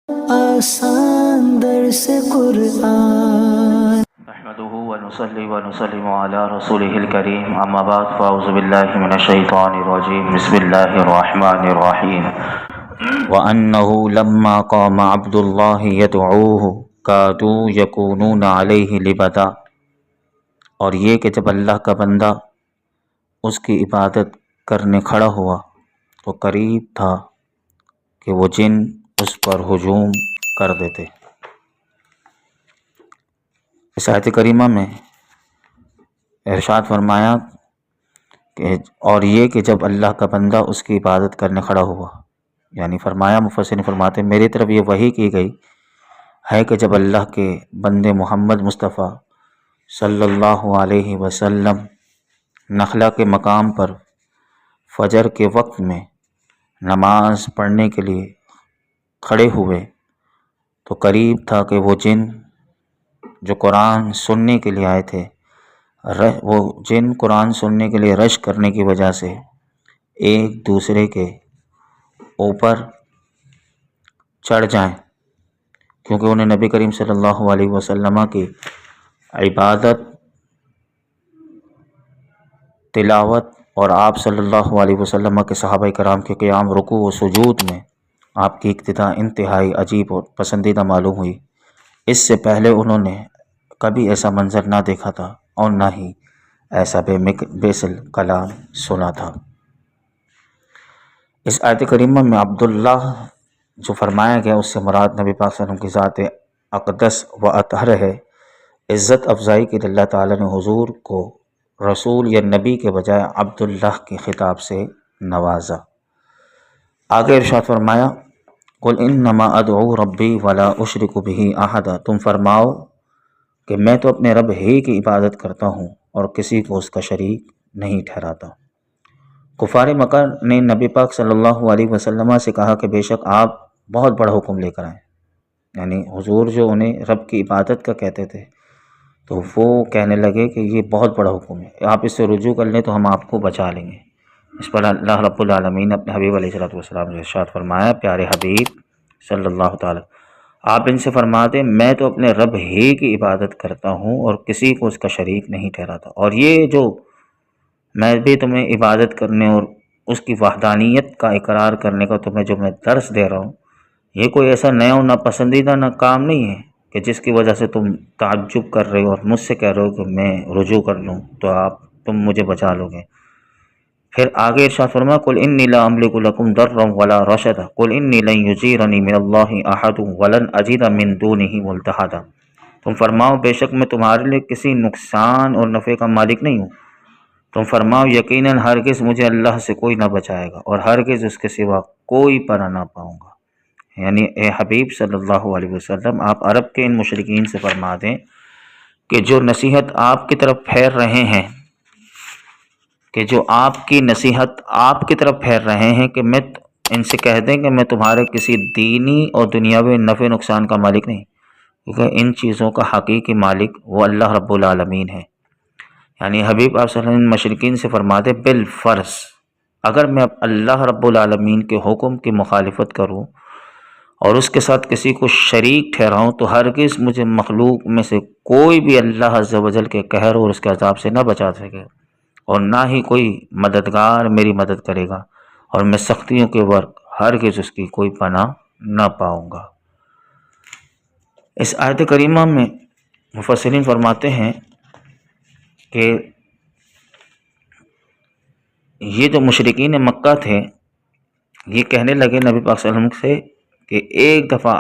آسان درس قرآن نحمده ونصلي ونسلم على رسوله الكريم اما بعد فاعوذ بالله من الشيطان الرجيم بسم الله الرحمن الرحيم وأنه لما قام عبد الله يدعوه كادوا يكونون عليه لبدا، اور یہ کہ جب اللہ کا بندہ اس کی عبادت کرنے کھڑا ہوا تو قریب تھا کہ وہ جن اس پر ہجوم کر دیتے۔ اس آیت کریمہ میں ارشاد فرمایا کہ اور یہ کہ جب اللہ کا بندہ اس کی عبادت کرنے کھڑا ہوا، یعنی فرمایا مفسرین فرماتے میری طرف یہ وحی کی گئی ہے کہ جب اللہ کے بندے محمد مصطفیٰ صلی اللہ علیہ وسلم نخلا کے مقام پر فجر کے وقت میں نماز پڑھنے کے لیے کھڑے ہوئے تو قریب تھا کہ وہ جن جو قرآن سننے کے لیے آئے تھے، وہ جن قرآن سننے کے لیے رش کرنے کی وجہ سے ایک دوسرے کے اوپر چڑھ جائیں، کیونکہ انہیں نبی کریم صلی اللہ علیہ وسلم کی عبادت، تلاوت اور آپ صلی اللہ علیہ وسلم کے صحابہ کرام کے قیام، رکوع و سجود میں آپ کی اقتداء انتہائی عجیب اور پسندیدہ معلوم ہوئی۔ اس سے پہلے انہوں نے کبھی ایسا منظر نہ دیکھا تھا اور نہ ہی ایسا بیسل کلام سنا تھا۔ اس آیت کریمہ میں عبداللہ جو فرمایا گیا اس سے مراد نبی پاک صلی اللہ علیہ وسلم کی ذات اقدس و اطہر ہے۔ عزت افزائی کے لیے اللہ تعالیٰ نے حضور کو رسول یا نبی کے بجائے عبداللہ کے خطاب سے نوازا۔ آگے ارشاد فرمایا قل انما ادعو ربی ولا اشرک بہ احدا، تم فرماؤ کہ میں تو اپنے رب ہی کی عبادت کرتا ہوں اور کسی کو اس کا شریک نہیں ٹھہراتا۔ کفار مکہ نے نبی پاک صلی اللہ علیہ وسلم سے کہا کہ بے شک آپ بہت بڑا حکم لے کر آئیں، یعنی حضور جو انہیں رب کی عبادت کا کہتے تھے تو وہ کہنے لگے کہ یہ بہت بڑا حکم ہے، آپ اس سے رجوع کر لیں تو ہم آپ کو بچا لیں گے۔ اس پر اللہ رب العالمین نے اپنے حبیب علیہ السلام نے ارشاد فرمایا، پیارے حبیب صلی اللہ تعالی آپ ان سے فرما دیں میں تو اپنے رب ہی کی عبادت کرتا ہوں اور کسی کو اس کا شریک نہیں ٹھہراتا، اور یہ جو میں بھی تمہیں عبادت کرنے اور اس کی وحدانیت کا اقرار کرنے کا تمہیں جو میں درس دے رہا ہوں، یہ کوئی ایسا نیا اور ناپسندیدہ نہ کام نہیں ہے کہ جس کی وجہ سے تم تعجب کر رہے ہو اور مجھ سے کہہ رہے ہو کہ میں رجوع کر لوں تو تم مجھے بچا لو گے۔ پھر آگے ارشاد فرمایا قل انی لا املک لکم ضرا ولا رشدا قل انی لن یجیرنی من اللہ احد ولن اجد من دونہ ملتحدا، تم فرماؤ بے شک میں تمہارے لیے کسی نقصان اور نفع کا مالک نہیں ہوں، تم فرماؤ یقیناً ہرگز مجھے اللہ سے کوئی نہ بچائے گا اور ہرگز اس کے سوا کوئی پناہ نہ پاؤں گا۔ یعنی اے حبیب صلی اللہ علیہ وسلم آپ عرب کے ان مشرکین سے فرما دیں کہ جو نصیحت آپ کی طرف پھیر رہے ہیں کہ میں ان سے کہہ دیں کہ میں تمہارے کسی دینی اور دنیاوی نفع نقصان کا مالک نہیں، کیونکہ ان چیزوں کا حقیقی مالک وہ اللہ رب العالمین ہے۔ یعنی حبیب آپ صلی اللہ علیہ وسلم مشرکین سے فرما دیں بالفرض اگر میں اللہ رب العالمین کے حکم کی مخالفت کروں اور اس کے ساتھ کسی کو شریک ٹھہراؤں تو ہرگز مجھے مخلوق میں سے کوئی بھی اللہ عز و جل کے قہر اور اس کے عذاب سے نہ بچا سکے اور نہ ہی کوئی مددگار میری مدد کرے گا، اور میں سختیوں کے وقت ہرگز اس کی کوئی پناہ نہ پاؤں گا۔ اس آیت کریمہ میں مفسرین فرماتے ہیں کہ یہ جو مشرکین مکہ تھے یہ کہنے لگے نبی پاک صلی اللہ علیہ وسلم سے کہ ایک دفعہ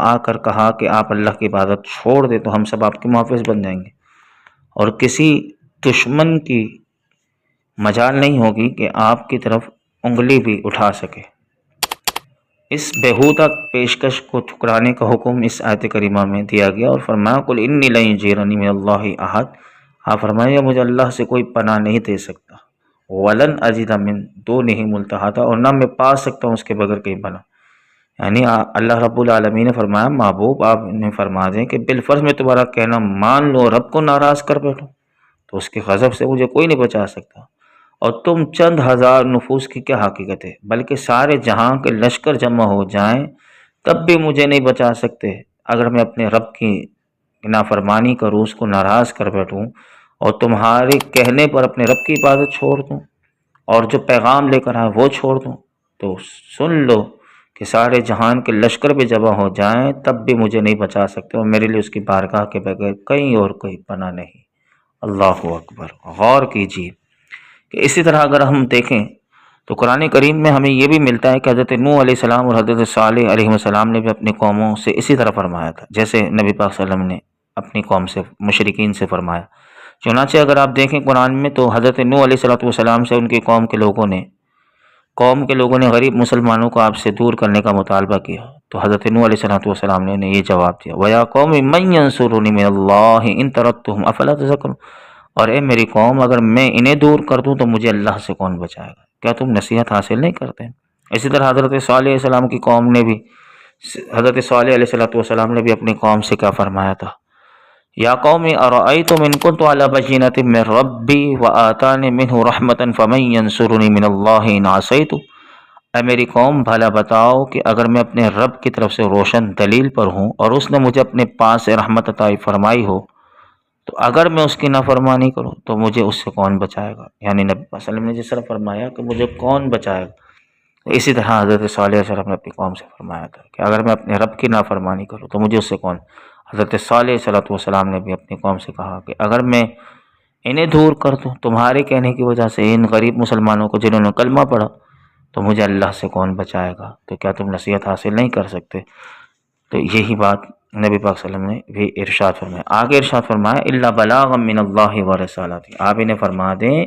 آ کر کہا کہ آپ اللہ کی عبادت چھوڑ دیں تو ہم سب آپ کے محافظ بن جائیں گے، اور کسی دشمن کی مجال نہیں ہوگی کہ آپ کی طرف انگلی بھی اٹھا سکے۔ اس بےہودہ پیشکش کو ٹھکرانے کا حکم اس آیت کریمہ میں دیا گیا اور فرمایا قل انی لن یجیرنی من اللہ احد، آپ فرمائیے مجھے اللہ سے کوئی پناہ نہیں دے سکتا، ولن اجد من دونہ ملتحدا، اور نہ میں پا سکتا ہوں اس کے بغیر کہیں پناہ۔ یعنی اللہ رب العالمین نے فرمایا محبوب آپ نے فرما دیں کہ بالفرض میں تمہارا کہنا مان لو، رب کو ناراض کر بیٹھو تو اس کے غضب سے مجھے کوئی نہیں بچا سکتا، اور تم چند ہزار نفوس کی کیا حقیقت ہے، بلکہ سارے جہاں کے لشکر جمع ہو جائیں تب بھی مجھے نہیں بچا سکتے اگر میں اپنے رب کی نافرمانی کروں، اس کو ناراض کر بیٹھوں اور تمہارے کہنے پر اپنے رب کی عبادت چھوڑ دوں اور جو پیغام لے کر آئے وہ چھوڑ دوں، تو سن لو کہ سارے جہان کے لشکر بھی جمع ہو جائیں تب بھی مجھے نہیں بچا سکتے، اور میرے لیے اس کی بارگاہ کے بغیر کہیں اور کوئی پناہ نہیں۔ اللہ اکبر۔ غور کیجیے کہ اسی طرح اگر ہم دیکھیں تو قرآن کریم میں ہمیں یہ بھی ملتا ہے کہ حضرت نوح علیہ السلام اور حضرت صالح علیہ السلام نے بھی اپنی قوموں سے اسی طرح فرمایا تھا، جیسے نبی پاک صلی اللہ علیہ وسلم نے اپنی قوم سے مشرکین سے فرمایا۔ چنانچہ اگر آپ دیکھیں قرآن میں تو حضرت نوح علیہ السلام سے ان کی قوم کے لوگوں نے غریب مسلمانوں کو آپ سے دور کرنے کا مطالبہ کیا، تو حضرت نوح علیہ السلام نے انہیں یہ جواب دیا، وَيَا قَوْمِ مَن يَنصُرُنِي مِنَ اللَّهِ إِن تَرَدتُّهُمْ أَفَلَا تَذَكَّرُونَ، اور اے میری قوم اگر میں انہیں دور کر دوں تو مجھے اللہ سے کون بچائے گا، کیا تم نصیحت حاصل نہیں کرتے؟ اسی طرح حضرت صالح علیہ السلام کی قوم نے بھی، حضرت صالح علیہ السلام نے بھی اپنی قوم سے کیا فرمایا تھا، یا قوم ارأیتم ان کنت علی بینۃ من ربی وآتانی منہ رحمۃ فمن ینصرنی من اللہ ان عصیت، اے میری قوم بھلا بتاؤ کہ اگر میں اپنے رب کی طرف سے روشن دلیل پر ہوں اور اس نے مجھے اپنے پاس سے رحمت عطا فرمائی ہو، تو اگر میں اس کی نافرمانی کروں تو مجھے اس سے کون بچائے گا، یعنی نبی صلی اللہ علیہ وسلم نے جس طرح فرمایا کہ مجھے کون بچائے گا، اسی طرح حضرت صالح علیہ السلام نے اپنی قوم سے فرمایا تھا کہ اگر میں اپنے رب کی نافرمانی کروں تو مجھے اس سے کون۔ حضرت صالح علیہ السلام نے بھی اپنی قوم سے کہا کہ اگر میں انہیں دور کر دوں تمہارے کہنے کی وجہ سے ان غریب مسلمانوں کو جنہوں نے کلمہ پڑھا، تو مجھے اللہ سے کون بچائے گا، تو کیا تم نصیحت حاصل نہیں کر سکتے؟ تو یہی بات نبی پاک صلی اللہ علیہ وسلم نے بھی ارشاد فرمایا۔ آگے ارشاد فرمایا الا بلاغا من اللہ ورسالتہ، آپ انہیں فرما دیں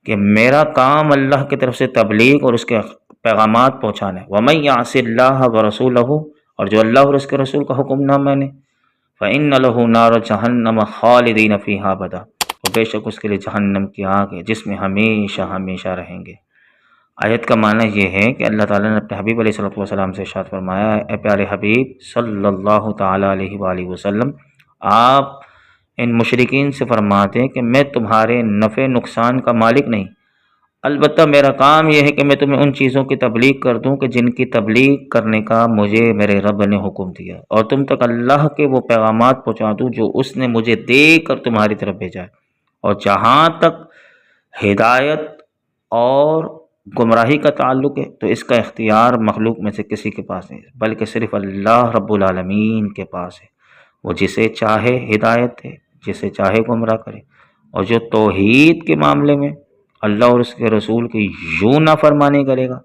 کہ میرا کام اللہ کی طرف سے تبلیغ اور اس کے پیغامات پہنچانا ہے، ومن یعص اللہ ورسولہ، اور جو اللہ اور اس کے رسول کا حکم نہ مانے، فإن له نار جہنم خالدین فیہا ابدا، اور بے شک اس کے لیے جہنم کی آگ ہے جس میں ہمیشہ ہمیشہ رہیں گے۔ آیت کا معنی یہ ہے کہ اللہ تعالیٰ نے اپنے حبیب علیہ السلام سے ارشاد فرمایا، اے پیارے حبیب صلی اللہ تعالیٰ علیہ وآلہ وسلم، آپ ان مشرکین سے فرما دیں کہ میں تمہارے نفع نقصان کا مالک نہیں، البتہ میرا کام یہ ہے کہ میں تمہیں ان چیزوں کی تبلیغ کر دوں کہ جن کی تبلیغ کرنے کا مجھے میرے رب نے حکم دیا، اور تم تک اللہ کے وہ پیغامات پہنچا دوں جو اس نے مجھے دے کر تمہاری طرف بھیجا ہے، اور جہاں تک ہدایت اور گمراہی کا تعلق ہے تو اس کا اختیار مخلوق میں سے کسی کے پاس نہیں، بلکہ صرف اللہ رب العالمین کے پاس ہے، وہ جسے چاہے ہدایت دے، جسے چاہے گمراہ کرے، اور جو توحید کے معاملے میں اللہ اور اس کے رسول کی یوں نافرمانی کرے گا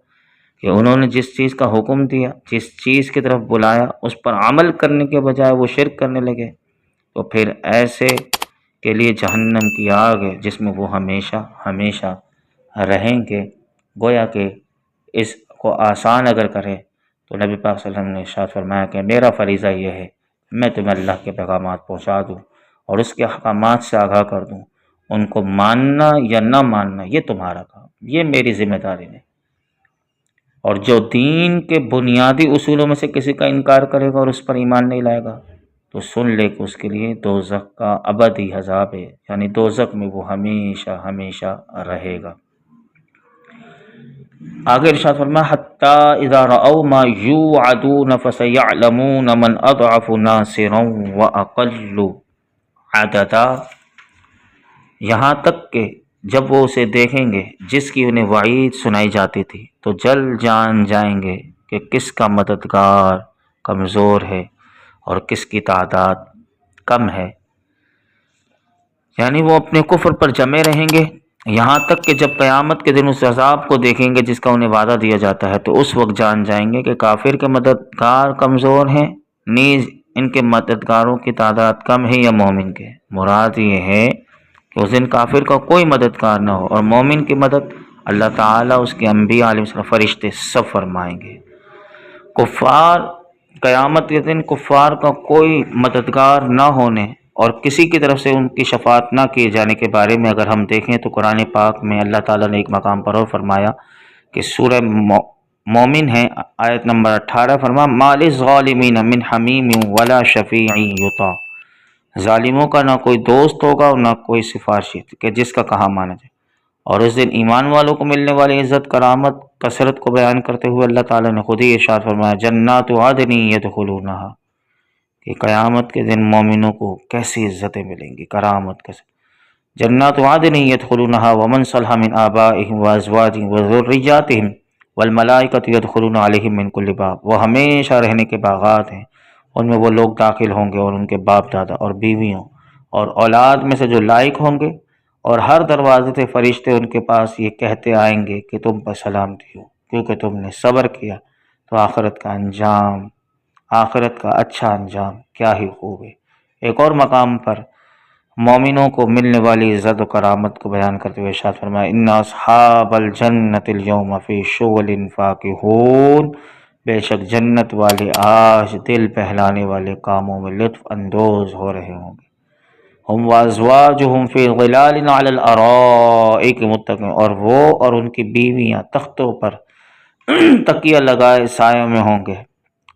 کہ انہوں نے جس چیز کا حکم دیا، جس چیز کی طرف بلایا، اس پر عمل کرنے کے بجائے وہ شرک کرنے لگے، تو پھر ایسے کے لیے جہنم کی آگ ہے جس میں وہ ہمیشہ ہمیشہ رہیں گے۔ گویا کہ اس کو آسان اگر کرے تو نبی پاک صلی اللہ علیہ وسلم نے ارشاد فرمایا کہ میرا فریضہ یہ ہے میں تمہیں اللہ کے پیغامات پہنچا دوں اور اس کے احکامات سے آگاہ کر دوں، ان کو ماننا یا نہ ماننا یہ تمہارا کام، یہ میری ذمہ داری نہیں، اور جو دین کے بنیادی اصولوں میں سے کسی کا انکار کرے گا اور اس پر ایمان نہیں لائے گا تو سن لے کہ اس کے لیے دوزخ کا ابدی عذاب ہے، یعنی دوزخ میں وہ ہمیشہ ہمیشہ رہے گا۔ آگے ارشاد فرمایا حتی اذا رأوا ما یوعدون فسیعلمون من اضعف ناصرا واقل عددا، یہاں تک کہ جب وہ اسے دیکھیں گے جس کی انہیں وعید سنائی جاتی تھی تو جلد جان جائیں گے کہ کس کا مددگار کمزور ہے اور کس کی تعداد کم ہے، یعنی وہ اپنے کفر پر جمے رہیں گے یہاں تک کہ جب قیامت کے دن اس عذاب کو دیکھیں گے جس کا انہیں وعدہ دیا جاتا ہے تو اس وقت جان جائیں گے کہ کافر کے مددگار کمزور ہیں، نیز ان کے مددگاروں کی تعداد کم ہے یا مومن کے۔ مراد یہ ہے کہ اس دن کافر کا کوئی مددگار نہ ہو اور مومن کی مدد اللہ تعالیٰ، اس کے انبیاء علیہ السلام، فرشتے سب فرمائیں گے۔ کفار قیامت کے دن کفار کا کوئی مددگار نہ ہونے اور کسی کی طرف سے ان کی شفاعت نہ کیے جانے کے بارے میں اگر ہم دیکھیں تو قرآن پاک میں اللہ تعالیٰ نے ایک مقام پر اور فرمایا کہ سورہ مومن ہے آیت نمبر 18، فرمایا ما للظالمین من حمیم ولا شفیع یطاع، ظالموں کا نہ کوئی دوست ہوگا اور نہ کوئی سفارشی کہ جس کا کہا مانا جائے، اور اس دن ایمان والوں کو ملنے والی عزت کرامت کثرت کو بیان کرتے ہوئے اللہ تعالیٰ نے خود ہی ارشاد فرمایا جنات عدن یدخلونہا، کہ قیامت کے دن مومنوں کو کیسی عزتیں ملیں گی، کرامت کیسے، جنات عدن یدخلونہا ومن صلح من آبائہم وازواجہم وذریاتہم والملائکۃ یدخلون علیہم من کل باب، وہ ہمیشہ رہنے کے باغات ہیں، ان میں وہ لوگ داخل ہوں گے اور ان کے باپ دادا اور بیویوں اور اولاد میں سے جو لائق ہوں گے، اور ہر دروازے سے فرشتے ان کے پاس یہ کہتے آئیں گے کہ تم پر سلامتی ہو کیونکہ تم نے صبر کیا، تو آخرت کا انجام، آخرت کا اچھا انجام کیا ہی خوب ہے۔ ایک اور مقام پر مومنوں کو ملنے والی عزت و کرامت کو بیان کرتے ہوئے ارشاد فرمایا ان اصحاب الجنت اليوم فی شغل فاکہون، بے شک جنت والے آج دل بہلانے والے کاموں میں لطف اندوز ہو رہے ہوں گے، ہم وازواجہم فی ظلال علی الارائک متکئون، اور وہ اور ان کی بیویاں تختوں پر تکیہ لگائے سایوں میں ہوں گے،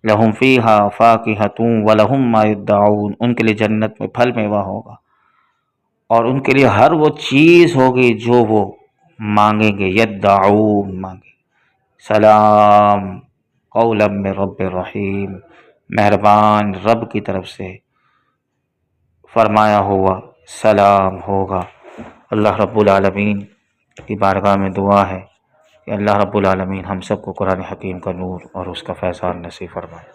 لہم فیہا فاکہۃ ولہم ما یدعون، ان کے لیے جنت میں پھل میوہ ہوگا اور ان کے لیے ہر وہ چیز ہوگی جو وہ مانگیں گے، یدعون مانگے، سلام قولا من رب الرحیم، مہربان رب کی طرف سے فرمایا ہوا سلام ہوگا۔ اللہ رب العالمین کی بارگاہ میں دعا ہے کہ اللہ رب العالمین ہم سب کو قرآن حکیم کا نور اور اس کا فیضان نصیب فرمائے۔